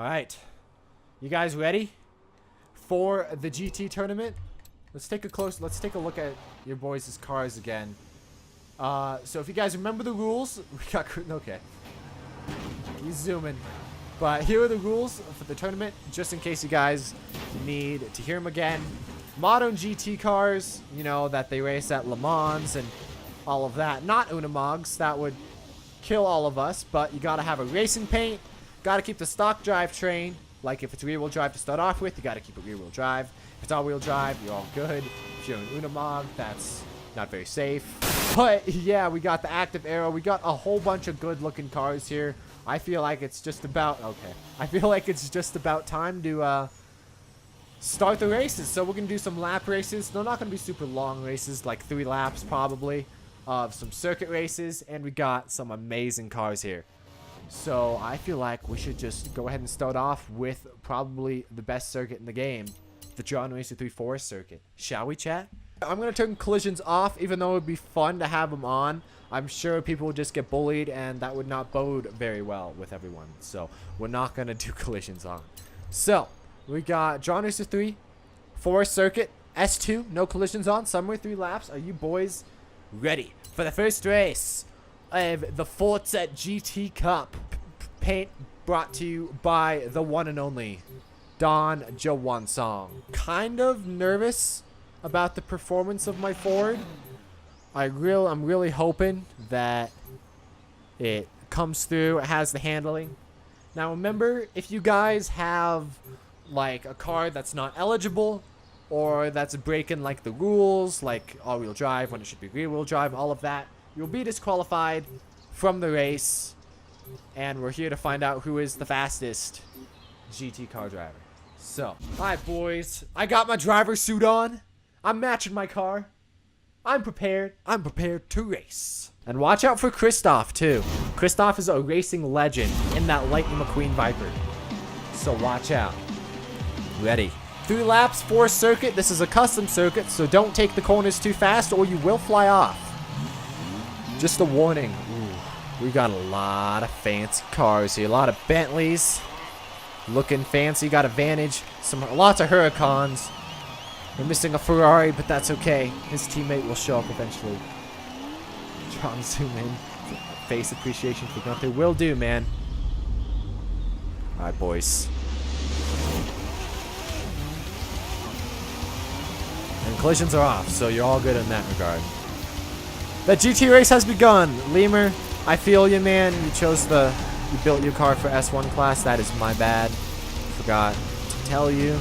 Alright. You guys ready for the GT tournament? Let's take a look at your boys' cars again. So if you guys remember the rules, we got, okay. He's zooming. But here are the rules for the tournament, just in case you guys need to hear them again. Modern GT cars, you know, that they race at Le Mans and all of that. Not Unamogs, that would kill all of us, but you gotta have a racing paint. Gotta keep the stock drivetrain. Like if it's rear-wheel drive to start off with, you gotta keep it rear-wheel drive. If it's all-wheel drive, you're all good. If you're an Unamog, that's not very safe. But yeah, we got the active aero. We got a whole bunch of good-looking cars here. I feel like it's just about time to start the races. So we're gonna do some lap races. They're not gonna be super long races, like 3 laps probably. Some circuit races, and we got some amazing cars here. So I feel like we should just go ahead and start off with probably the best circuit in the game, the John Racer 3 Forest circuit. Shall we, chat? I'm going to turn collisions off, even though it would be fun to have them on. I'm sure people would just get bullied, and that would not bode very well with everyone. So we're not going to do collisions on. So we got John Racer 3 Forest circuit, S2, no collisions on, somewhere 3 laps. Are you boys ready for the first race of the Forza GT Cup? Paint brought to you by the one and only Don Jawansong. Kind of nervous about the performance of my Ford. I'm really hoping that it comes through. It has the handling. Now remember, if you guys have like a car that's not eligible, or that's breaking like the rules, like all-wheel drive when it should be rear-wheel drive, all of that, you'll be disqualified from the race. And we're here to find out who is the fastest GT car driver. So, alright boys, I got my driver's suit on. I'm matching my car. I'm prepared. I'm prepared to race. And watch out for Christoph too. Christoph is a racing legend in that Lightning McQueen Viper. So watch out. Ready. 3 laps, Forest circuit. This is a custom circuit, so don't take the corners too fast or you will fly off. Just a warning. Ooh, we got a lot of fancy cars here. A lot of Bentleys. Looking fancy. Got a Vantage. Lots of Huracans. We're missing a Ferrari, but that's okay. His teammate will show up eventually. Trying to zoom in. Face appreciation for Gunther. Will do, man. Alright, boys. And collisions are off, so you're all good in that regard. The GT race has begun. Lemur, I feel you, man. You built your car for S1 class. That is my bad. Forgot to tell you.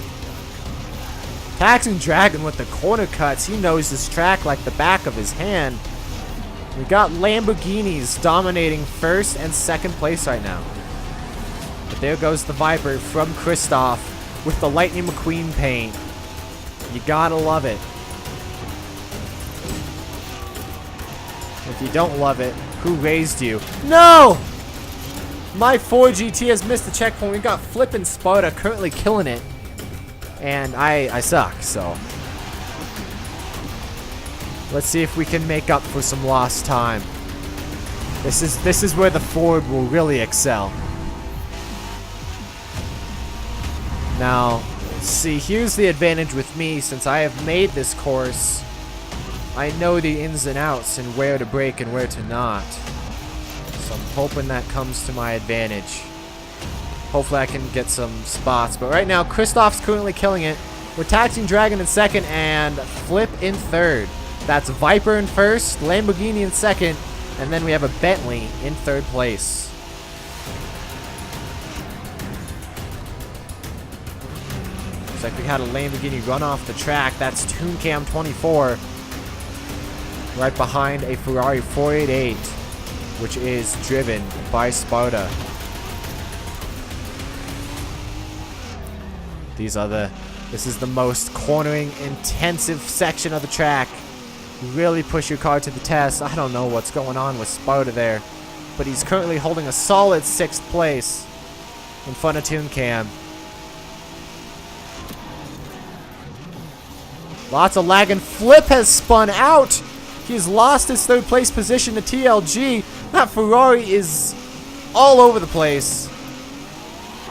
Taxing Dragon with the corner cuts. He knows this track like the back of his hand. We got Lamborghinis dominating first and second place right now. But there goes the Viper from Christoph with the Lightning McQueen paint. You gotta love it. If you don't love it, who raised you? No! My Ford GT has missed the checkpoint. We got Flippin' Sparta currently killing it. And I suck, so. Let's see if we can make up for some lost time. This is where the Ford will really excel. Now, see, here's the advantage with me. Since I have made this course, I know the ins and outs and where to brake and where to not. So I'm hoping that comes to my advantage. Hopefully I can get some spots. But right now, Christoph's currently killing it. We're Taxing Dragon in second and Flip in third. That's Viper in first, Lamborghini in second, and then we have a Bentley in third place. Looks like we had a Lamborghini run off the track. That's ToonCam 24. Right behind a Ferrari 488, which is driven by Sparta. This is the most cornering intensive section of the track. Really push your car to the test. I don't know what's going on with Sparta there, but he's currently holding a solid 6th place in front of ToonCam. Lots of lag, and Flip has spun out. He's lost his 3rd place position to TLG. That Ferrari is all over the place.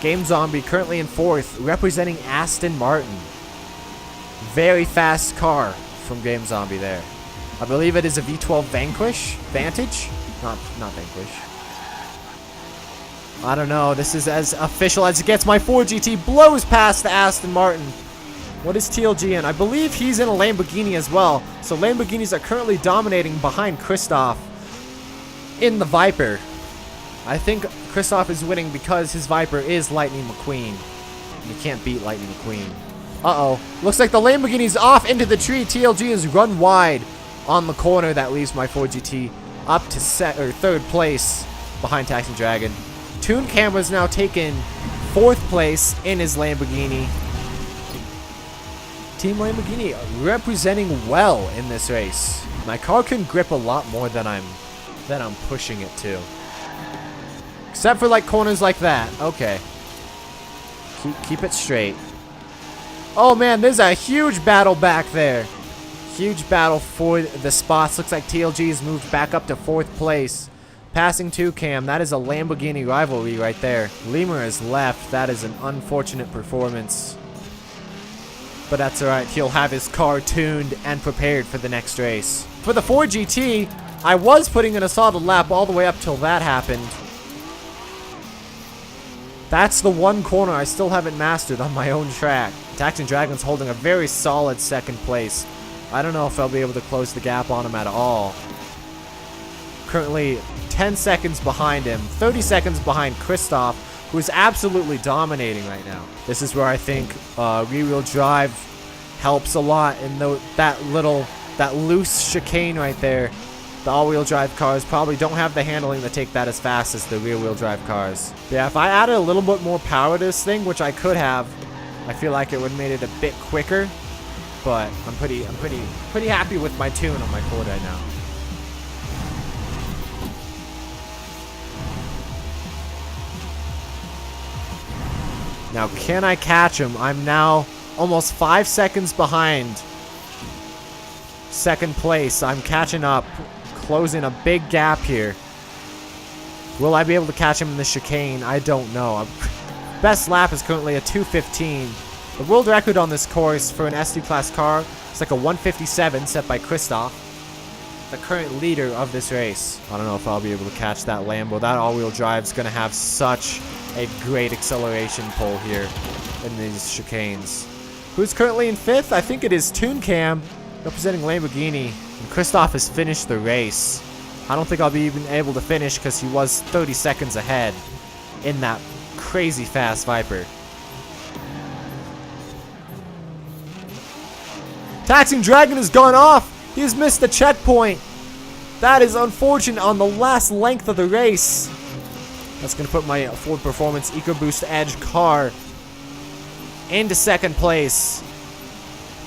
Game Zombie currently in 4th, representing Aston Martin. Very fast car from Game Zombie there. I believe it is a V12 Vantage? Not Vanquish. I don't know. This is as official as it gets. My Ford GT blows past the Aston Martin. What is TLG in? I believe he's in a Lamborghini as well. So Lamborghinis are currently dominating behind Christoph in the Viper. I think Christoph is winning because his Viper is Lightning McQueen. You can't beat Lightning McQueen. Uh-oh. Looks like the Lamborghini's off into the tree. TLG has run wide on the corner. That leaves my Ford GT up to 3rd place behind Taxi Dragon. Toon Camera's now taken 4th place in his Lamborghini. Team Lamborghini representing well in this race. My car can grip a lot more than I'm pushing it to. Except for like corners like that. Okay. Keep it straight. Oh man, there's a huge battle back there. Huge battle for the spots. Looks like TLG has moved back up to 4th place. Passing 2Cam. That is a Lamborghini rivalry right there. Lemur has left. That is an unfortunate performance. But that's alright. He'll have his car tuned and prepared for the next race. For the Ford GT, I was putting in a solid lap all the way up till that happened. That's the one corner I still haven't mastered on my own track. Taxi Dragon's holding a very solid 2nd place. I don't know if I'll be able to close the gap on him at all. Currently 10 seconds behind him, 30 seconds behind Christoph, who is absolutely dominating right now. This is where I think rear-wheel drive helps a lot in that loose chicane right there. The all-wheel drive cars probably don't have the handling to take that as fast as the rear-wheel drive cars. But yeah, if I added a little bit more power to this thing, which I could have, I feel like it would have made it a bit quicker. But I'm pretty happy with my tune on my Ford right now. Now, can I catch him? I'm now almost 5 seconds behind 2nd place. I'm catching up, closing a big gap here. Will I be able to catch him in the chicane? I don't know. Best lap is currently a 2:15. The world record on this course for an SD class car is like a 1:57 set by Christoph, the current leader of this race. I don't know if I'll be able to catch that Lambo. That all-wheel drive is going to have such a great acceleration pull here in these chicanes. Who's currently in 5th? I think it is Toon Cam, representing Lamborghini. And Christoph has finished the race. I don't think I'll be even able to finish because he was 30 seconds ahead in that crazy fast Viper. Taxing Dragon has gone off. He has missed the checkpoint. That is unfortunate on the last length of the race. That's going to put my Ford Performance EcoBoost Edge car into 2nd place.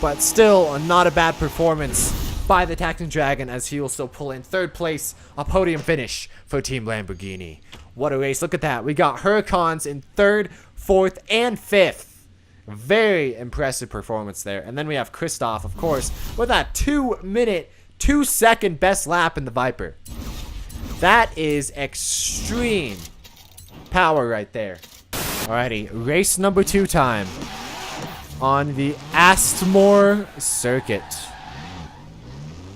But still, not a bad performance by the Taxing Dragon, as he will still pull in 3rd place, a podium finish for Team Lamborghini. What a race. Look at that. We got Huracans in 3rd, 4th, and 5th. Very impressive performance there. And then we have Christoph, of course, with that 2-minute, 2-second best lap in the Viper. That is extreme power right there. Alrighty, race number 2 time on the Astmore circuit.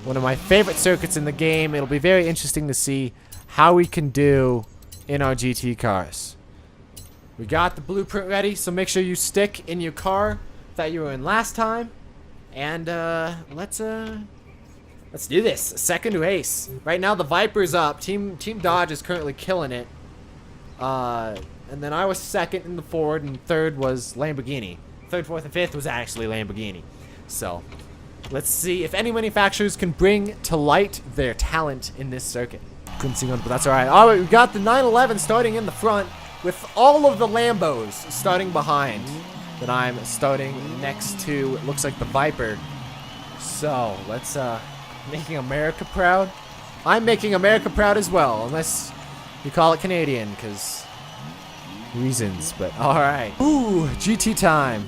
One of my favorite circuits in the game. It'll be very interesting to see how we can do in our GT cars. We got the blueprint ready, so make sure you stick in your car that you were in last time. And let's do this. 2nd race. Right now the Viper's up. Team Dodge is currently killing it. And then I was 2nd in the Ford, and 3rd was Lamborghini. 3rd, 4th, and 5th was actually Lamborghini. So let's see if any manufacturers can bring to light their talent in this circuit. Couldn't see one, but that's alright. Alright, we got the 911 starting in the front, with all of the Lambos starting behind. Then I'm starting next to, it looks like the Viper. So, let's, making America proud. I'm making America proud as well, unless you call it Canadian, because reasons, but alright. Ooh, GT time.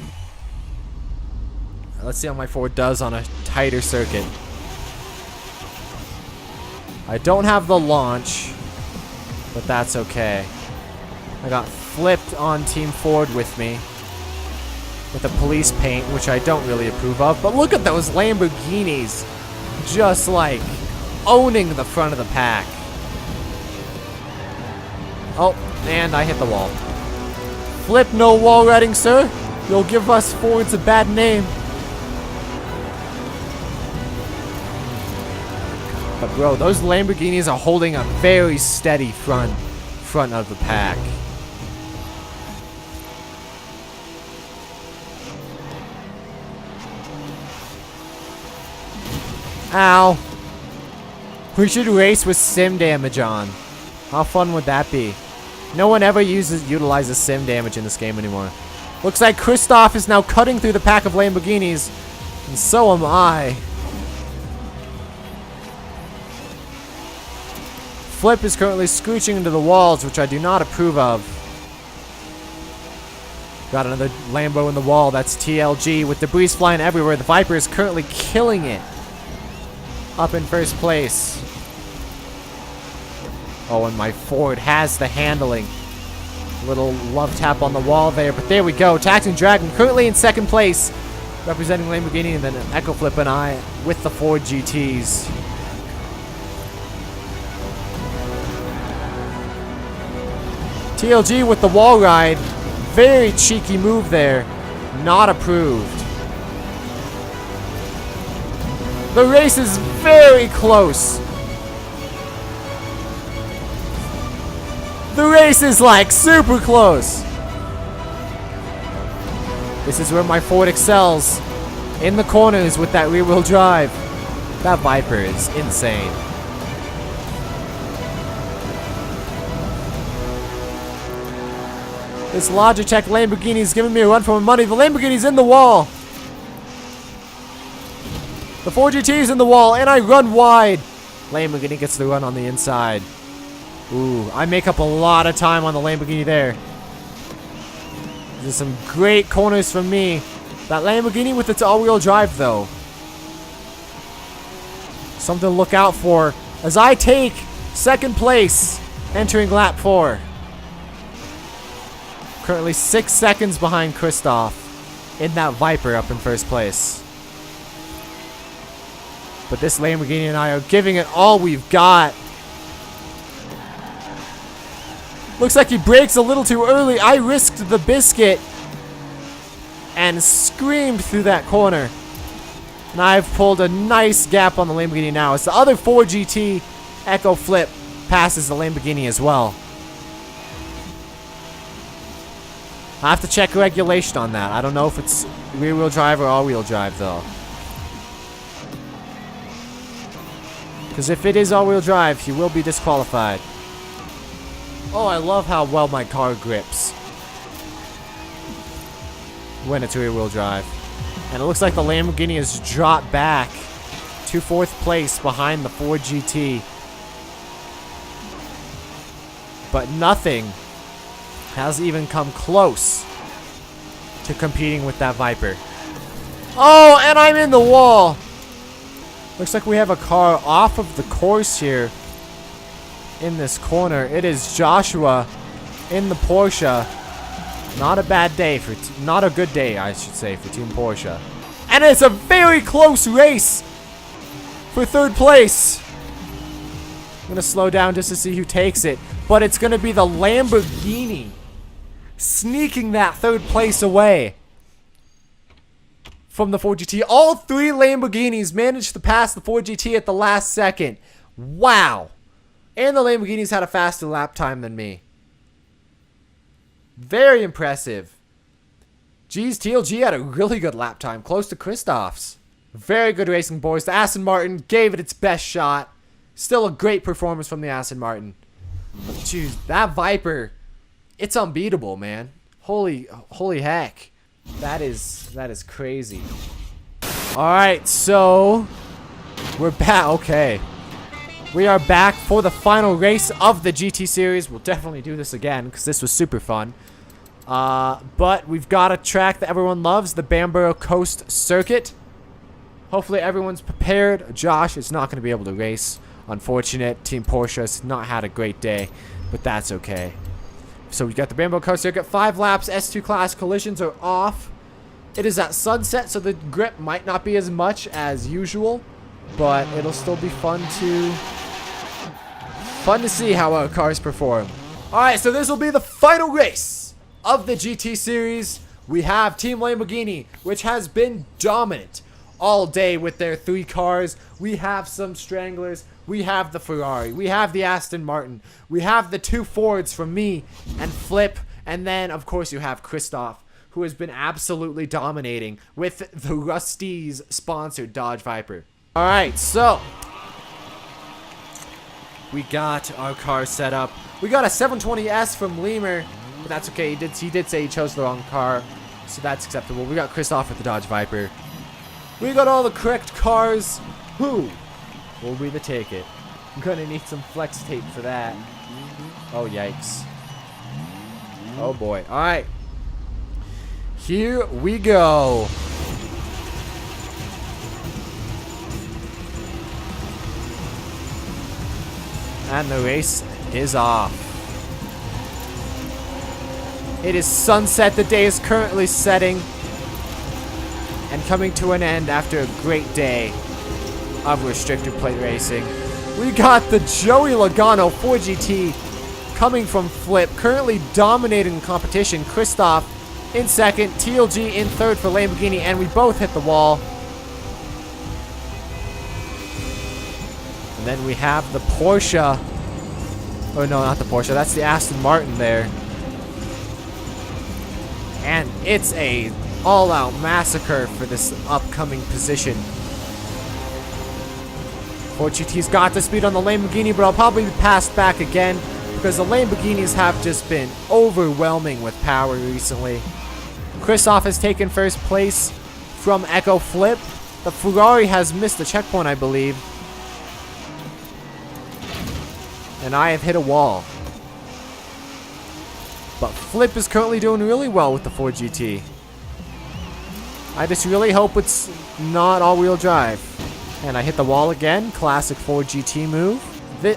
Let's see how my Ford does on a tighter circuit. I don't have the launch, but that's okay. I got flipped on Team Ford with me. With a police paint, which I don't really approve of. But look at those Lamborghinis. Just like owning the front of the pack. Oh, and I hit the wall. Flip, no wall riding, sir. You'll give us Fords a bad name. But bro, those Lamborghinis are holding a very steady front of the pack. Ow. We should race with sim damage on. How fun would that be? No one ever utilizes sim damage in this game anymore. Looks like Christoph is now cutting through the pack of Lamborghinis. And so am I. Flip is currently scooching into the walls, which I do not approve of. Got another Lambo in the wall. That's TLG with debris flying everywhere. The Viper is currently killing it. Up in first place. Oh, and my Ford has the handling. Little love tap on the wall there, but there we go. Taxing Dragon currently in second place, representing Lamborghini, and then Echo Flip and I with the Ford GTs. TLG with the wall ride. Very cheeky move there. Not approved. The race is very close. The race is like super close. This is where my Ford excels. In the corners with that rear wheel drive. That Viper is insane. This Logitech Lamborghini is giving me a run for my money. The Lamborghini's in the wall. The 4GT's in the wall, and I run wide. Lamborghini gets the run on the inside. Ooh, I make up a lot of time on the Lamborghini there. There's some great corners from me. That Lamborghini with its all-wheel drive, though. Something to look out for as I take second place entering lap 4. Currently 6 seconds behind Christoph in that Viper up in first place. But this Lamborghini and I are giving it all we've got. Looks like he brakes a little too early. I risked the biscuit and screamed through that corner. And I've pulled a nice gap on the Lamborghini now. As the other 4GT Echo Flip passes the Lamborghini as well. I have to check regulation on that. I don't know if it's rear-wheel drive or all-wheel drive, though. Because if it is all-wheel drive, he will be disqualified. Oh, I love how well my car grips when it's rear-wheel drive. And it looks like the Lamborghini has dropped back to 4th place behind the Ford GT. But nothing has even come close to competing with that Viper. Oh, and I'm in the wall. Looks like we have a car off of the course here in this corner. It is Joshua in the Porsche. Not a bad day for, not a good day, I should say, for Team Porsche. And it's a very close race for 3rd place. I'm going to slow down just to see who takes it. But it's going to be the Lamborghini sneaking that 3rd place away from the 4GT. All 3 Lamborghinis managed to pass the 4GT at the last second. Wow. And the Lamborghinis had a faster lap time than me. Very impressive. Geez, TLG had a really good lap time, close to Christoph's. Very good racing, boys. The Aston Martin gave it its best shot. Still a great performance from the Aston Martin. Jeez, that Viper, it's unbeatable, man. Holy heck. That is crazy. Alright, so we're back. Okay. We are back for the final race of the GT series. We'll definitely do this again because this was super fun. But we've got a track that everyone loves, the Bamborough Coast Circuit. Hopefully everyone's prepared. Josh is not going to be able to race. Unfortunate. Team Porsche has not had a great day, but that's okay. So we got the Rainbow Car Circuit, 5 laps, S2 class collisions are off. It is at sunset, so the grip might not be as much as usual, but it'll still be fun to see how our cars perform. Alright, so this will be the final race of the GT series. We have Team Lamborghini, which has been dominant all day with their 3 cars. We have some stranglers. We have the Ferrari. We have the Aston Martin. We have the 2 Fords from me and Flip. And then, of course, you have Christoph, who has been absolutely dominating with the Rusty's sponsored Dodge Viper. Alright, so we got our car set up. We got a 720S from Lemur, but that's okay. He did say he chose the wrong car, so that's acceptable. We got Christoph with the Dodge Viper. We got all the correct cars. Who will be the ticket? I'm gonna need some flex tape for that. Oh, yikes. Oh, boy. Alright. Here we go. And the race is off. It is sunset. The day is currently setting and coming to an end after a great day of restricted plate racing. We got the Joey Logano 4GT coming from Flip, currently dominating the competition. Christoph in second, TLG in third for Lamborghini, and we both hit the wall. And then we have the Porsche. Oh no, not the Porsche. That's the Aston Martin there. And it's a all-out massacre for this upcoming position. 4GT's got the speed on the Lamborghini, but I'll probably be passed back again because the Lamborghinis have just been overwhelming with power recently. Christoph has taken first place from Echo Flip. The Ferrari has missed the checkpoint, I believe. And I have hit a wall. But Flip is currently doing really well with the 4GT. I just really hope it's not all-wheel drive. And I hit the wall again. Classic 4GT move.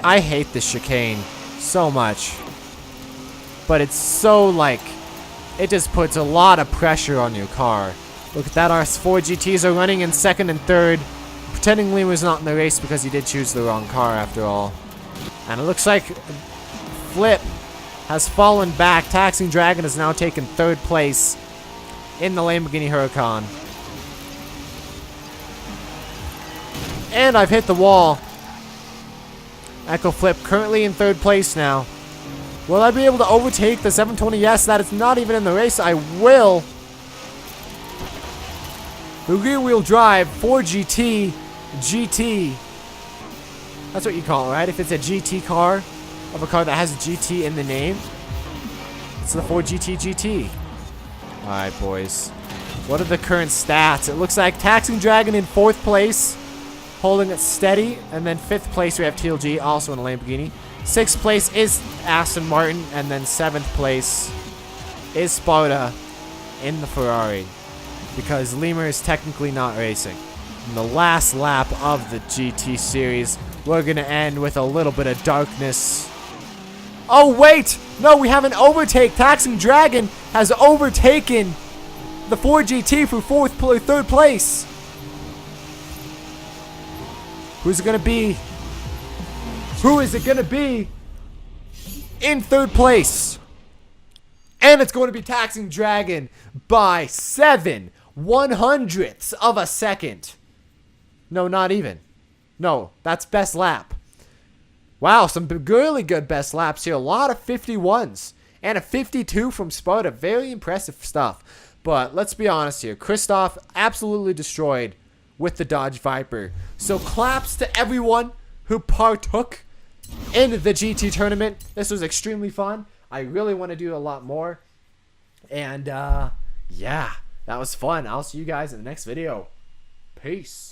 I hate this chicane so much. But it's so, like, it just puts a lot of pressure on your car. Look at that. Our 4GTs are running in second and third. Pretending Lee was not in the race because he did choose the wrong car after all. And it looks like Flip has fallen back. Taxing Dragon has now taken third place in the Lamborghini Huracan. And I've hit the wall. Echo Flip currently in third place now. Will I be able to overtake the 720S that is not even in the race? I will. The rear-wheel drive 4GT GT. That's what you call it, right? If it's a GT car of a car that has a GT in the name, it's the 4GT GT. Alright, boys. What are the current stats? It looks like Taxing Dragon in 4th place, holding it steady. And then 5th place, we have TLG, also in a Lamborghini. 6th place is Aston Martin. And then 7th place is Sparta in the Ferrari, because Lemur is technically not racing. In the last lap of the GT series, we're going to end with a little bit of darkness. Oh, wait! No, we have an overtake. Taxing Dragon has overtaken the 4GT for third place. Who's it going to be? Who is it going to be in third place? And it's going to be Taxing Dragon by 7/100ths of a second. No, not even. No, that's best lap. Wow, some really good best laps here. A lot of 51s. And a 52 from Sparta. Very impressive stuff. But let's be honest here. Christoph absolutely destroyed with the Dodge Viper. So claps to everyone who partook in the GT tournament. This was extremely fun. I really want to do a lot more. And yeah, that was fun. I'll see you guys in the next video. Peace.